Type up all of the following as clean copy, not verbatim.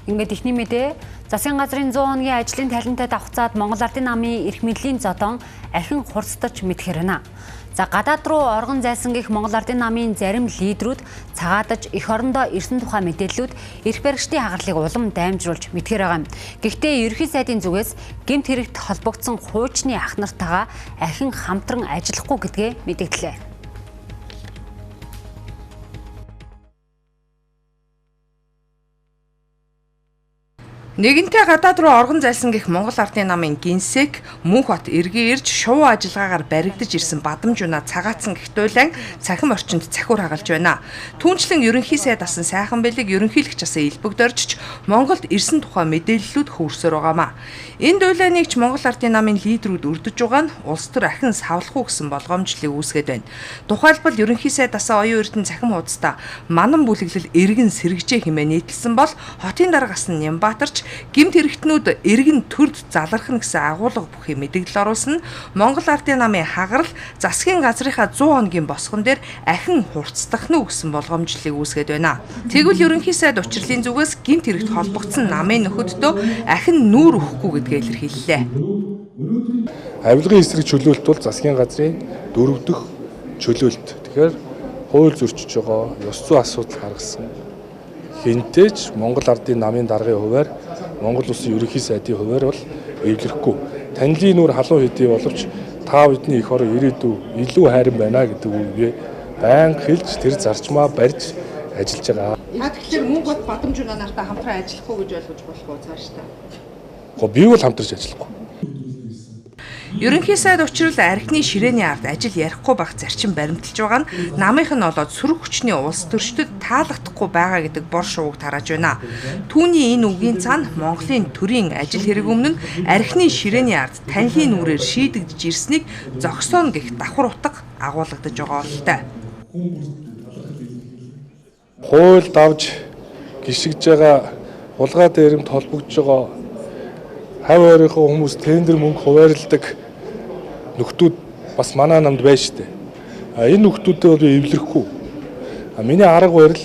Ингээд ихний мэдээ засгийн газрын 100 хоногийн ажлын талентад давхцаад Монгол Ардын намын эрх мэдлийн зодон ахин хурцдаж мэдхээр байна. За гадаад руу оргон зайсан гэх Монгол Ардын намын зарим лидерүүд цагаатаж эх орондоо ирсэн тухай мэдээллүүд эрх баригчдын хагарлыг улам даймжруулж мэдхээр байгаа юм. Гэхдээ ерөнхий сайдын зүгээс гэмт хэрэгт холбогдсон хуучны ах нартайгаа ахин хамтран ажиллахгүй гэдгээ мэдгдлээ. Нэгэнтээ гадаад руу оргон зайлсан гэх Монгол Ардын намын гинсек Мөнхбат эргээ ирж шувуу ажиллагаагаар баригдаж ирсэн бадамж унаа цагаатсан гэх дуйлан цахим орчинд цахиур хагалж байна. Түүнчлэн ерөнхий сайд асан сайхан бэлэг ерөнхийлөгч асан элбэгдоржч Монголд ирсэн тухай мэдээллүүд хөрсөөр байгаамаа. Энэ дуйлааныг ч Монгол Ардын намын лидерүүд өрдөж байгаа нь улс төр ахин савлах уу гэсэн болгоомжлыг үүсгээд байна. Тухайлбал ерөнхий сайд асан оюун эрдэнэ цахим хуудастай манан бүлэглэл эргэн сэргэжээ хэмээн нийтлсэн бол хотын дарга асан Нямбаатарч гэмт хэрэгтнүүд эргэн төрд залархна гэсэн агуулга бүхий мэдээлэл оруулсан нь Монгол Ардын намын хагарал засгийн газрынхаа 100 хоногийн босгон дээр ахин хурцдах нь гэсэн болгоомжлыг үүсгээд байна. Тэгвэл ерөнхий сайд учрлын зүгээс гэмт хэрэгт холбогдсон намын нөхөддөө ахин нүүр өгөхгүй гэдгээ илэрхийллээ. Авилгын эсрэг чөлөөлт бол засгийн газрын 4 дахь чөлөөлт. Тэгэхээр хууль зөрчиж байгаа, ёс зүйн асуудал гаргасан хинтээж Монгол Ардын намын даргын хуваар Монгол улсын ерөнхий сайдын хуваар бол эвлэрэхгүй. Танилын нүур халуун хэдий боловч та бидний эх орон ирээдүй илүү хайран байна гэдэг үгээ байнга хэлж тэр зарчмаа барьж ажиллаж байгаа. Тэгэхээр Мөнхбат бадамж унаа нартай хамтран ажиллахгүй гэж ойлгож болох уу цаашдаа? Би бол хамтарч ажиллахгүй. Ерөнхий сайд учрал архины ширээний ард ажил ярихгүй байх зарчим баримталж байгаа нь намынх нь олоод сөрөг хүчний улс төрчдөд таалагдахгүй байгаа гэдэг бор шууг тарааж байна. Түүний энэ үгийн цаана Монголын төрийн ажил хэрэг өмнө нь архины ширээний ард танилын нүрээр шийдэгдэж ирснийг зогсооно гэх давхар утга агуулгадж байгаа бололтой. Хууль давж гიშгэж байгаа улгаа дээрэмд холбогдож байгаа хав ойрынхоо хүмүүс тендер мөнгө хуваарлдаг нөхдүүд бас манай намд байна шүү дээ. Энэ нөхдүүдэд бол эвлэрэхгүй. Миний арга барил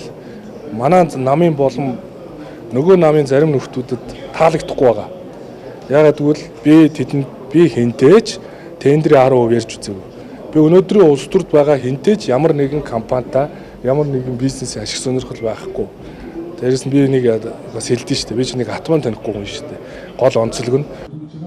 манай намын болон нөгөө намын зарим нөхдүүдэд таалагдахгүй байгаа. Яагаад гэвэл би хинтээж тендерийн 10% ярьж үзэв. Би өнөөдрийн улс төрд байгаа хинтээж ямар нэгэн компанитай ямар нэгэн бизнесийн ашиг сонирхол байхгүй. Дээрээс нь би нэг бас хэлдэж штэ. Би ч нэг атман танихгүй хүн штэ. Гол онцлог нь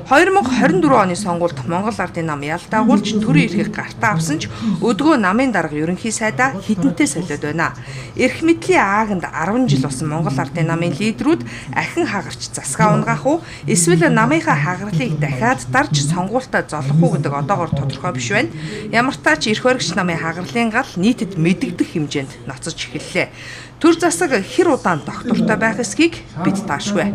2024 оны сонгуульд Монгол Ардын нам ялдаагуулж төрийн эрхийг гартаа авсан ч өдгөө намын дарга ерөнхий сайдаа хідэнтэй солиод байна. Эрх мэдлийн ааганд 10 жил болсон Монгол Ардын намын лидерүүд ахин хагарч засгаа унгаах уу эсвэл намынхаа хагаралыг дахиад дарж сонгуультаа золох уу гэдэг одоогоор тодорхой биш байна. Ямар ч тач эрх баригч намын хагаралын гал нийтэд мэдэгдэх хэмжээнд ноцож эхэллээ. Төр засаг хэр удаан тогтвортой байх эсхийг бид таашгүй.